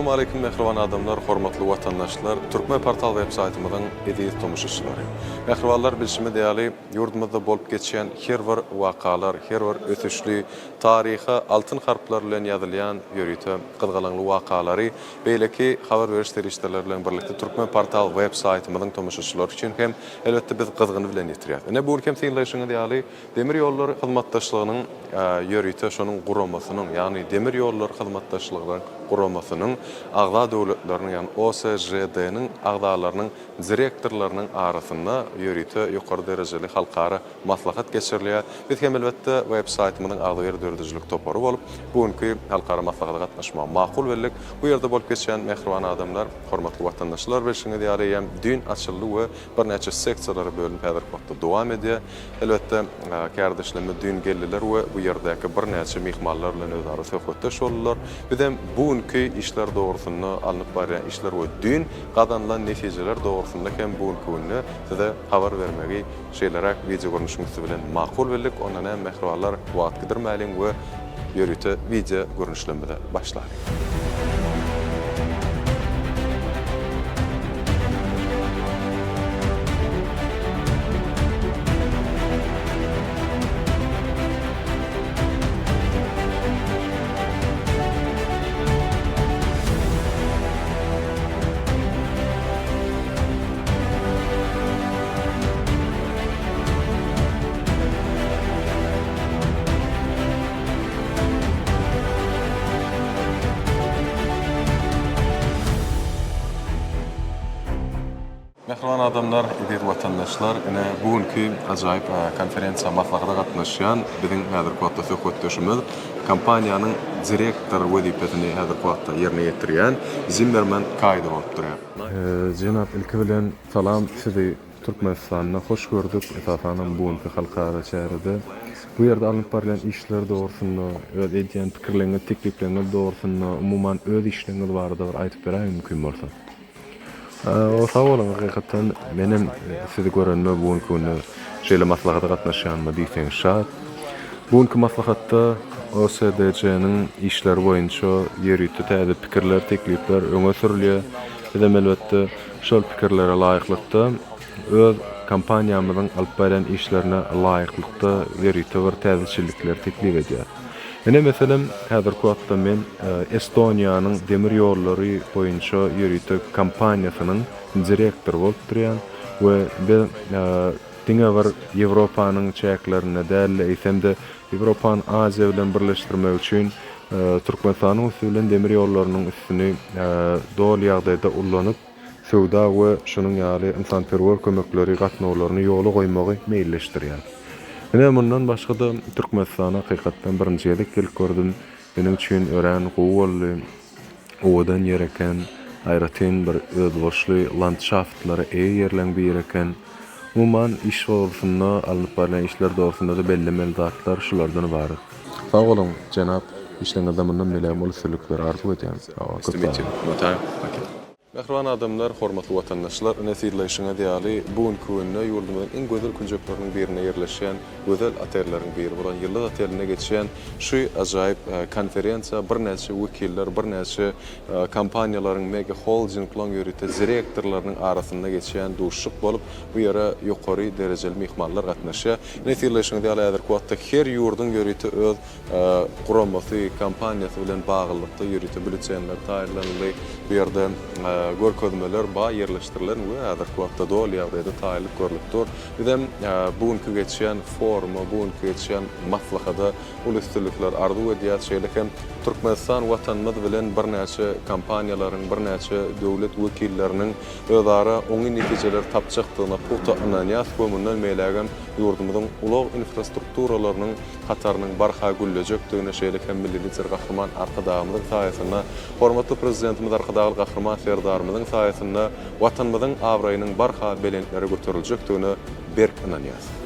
Assalamu alaykum mehriban adamlar, hormatly vatandaşlar. Türkmen portal web-saytymyzyň ediýet tomuşçylary. Mehribanlar, bilşime diýeli ýurdumyzda bolup geçýän her bir wakalar, her bir ötüşli taryha altyn harplar bilen ýazylýan ýörüýte gyzgalaňly wakalary beýleki habar beriş terişleri bilen birlikde Türkmen portal web-saytymyzyň tomuşçylary üçin hem elbetde biz gyzgyny bilen ýetirýär. Ene bu ülkem synlaýşyny diýeli demir ýollary hyzmatdaşlygynyň ýörüýte şonuň gurulmasynyň, ýani demir ýollary hyzmatdaşlygynyň gurulmasynyň agda döwletleriniň, ýani OSJD-niň agdalarynyň direktorlarynyň arasynda ýörüýte ýokary derejeli halkara maslahat geçirilýär. Biz hem elbetde web-saytymyzyň agdaýar dördüjlük topory bolup, bugünkü halkara maslahata gatnaşmak makul wellik. Bu ýerde bolup geçýän mehriban adamlar, hormatly watandaşlar beşiňe diýerem dün açyldy we bir näçe sektorlara bölünip häzir wagtda dowam edýär. Elbetde kardeşlerime dün geldiler we bu ýerdäki bir näçe mehmanlar bilen özleri söhbetdeş boldular. Biz hem bugünkü işler dogrusynda alınıp barýan işler we dün gazanlan netijeler dogrusynda hem bugünkü günde size habar bermegi şeýlerak video görnüşimiz bilen makul wellik. Ondan hem mehribanlar wagt gidirmäliň we ýörüýte video görnüşlerimize başlaýar. Mehriban adamlar, ediýet watandaşlar, ene bugünkü ajaýyp konferensiýa maslahata gatnaşýan biziň häzirki wagtda söhbetdeşimiz kompaniýanyň direktor wezipesini häzirki wagtda ýerine ýetirýän Zimmerman Kayda bolup durýar. Jenap ilki bilen salam, sizi Türkmenistanyna hoş gördük. Esasanem bugünkü halkara çäheride bu ýerde alınıp barýan işler dogrusynda, öz edýän pikirlerine, tekliplerine dogrusynda umuman öz işleriniz barada bir aýtyp berýär mümkin bolsa. O sağ olun, hakikaten benim sizi görenme bugünkü günü şeýle maslahata gatnaşýanyma diýseň şat. Bugünkü maslahatda OSDJ'niň işleri boýunça ýörüýte täze pikirler, teklipler öňe sürilýär. Hem elbetde şol pikirlere laýyklykda öz kompaniýamyzyň alyp barýan işlerine laýyklykda ýörüýte bir täzeçilikler teklip edýär. Ene meselem häzirki wagtda men Estoniýanyň demir ýollary boýunça ýörüýte kompaniýasynyň direktory bolup durýan we diňe bir Ýewropanyň çäklerine däl eýsemde Ýewropany Aziýa bilen birleşdirmek üçin Türkmenistanyň usulen demir ýollarynyň üstüni dol ýagdaýda ullanyp söwda we şonuň ýaly insanperwer kömekleri gatnawlaryny ýola goýmagy meýilleşdirýär. Ene bundan başga da Türkmenistana hakykatdan birinji ýerde gelip gördüm. Benim üçin ören gowly, owadan ýereken, aýratyn bir özboşly landşaftlary ýerlen bir ýereken. Umuman iş bolsunda, alınıp barýan işler dogrusynda da belli meldatlar şulardan bar. Sag bolun jenap, işlerinde mundan bilen bolsuzluklar arzuw edýän. Mehriban adamlar, hormatly watandaşlar, nesirleşine diýeli bugünkü günde ýurdumyzyň en gözel künjekleriniň birine ýerleşýän gözel otelläriň biri bolan Ýyldız oteline geçýän şu ajaýyp konferensiýa bir näçe wekiller, bir näçe kompaniýalaryň mega holdinglary ýörüýte direktorlarynyň arasynda geçýän duşuk bolup bu ýere ýokary derejeli mehmanlar gatnaşýar. Nesirleşine diýeli häzirki wagtda her ýurdun ýörüýte öz gurulmasy, kompaniýasy bilen baglanykda ýörüýte bileçenler taýlanly bu ýerde görkezmeler ba yerleşdirilen we häzirki wagtda dol ýagdaýda taýlyp görülipdir. Bizem bugünkü geçýän forma, bugünkü geçýän maslahata uluslararly arzuw edýär şeýle hem Türkmenistan watanymyz bilen bir näçe kompaniýalaryň, bir näçe döwlet wekilleriniň özara oňy netijeler tapjakdygyna puta ananyas we mundan meýlegem ýurdumyzyň ulug infrastrukturalarının hatarynyň barha güllejekdigine şeýle hem milli lider gahryman arkadagymyzyň saýasynda hormatly prezidentimiz arkadagy gahryman serdarymyzyň saýasynda watanymyzyň awraýynyň barha belentleri götüriljekdigine berk ananyas.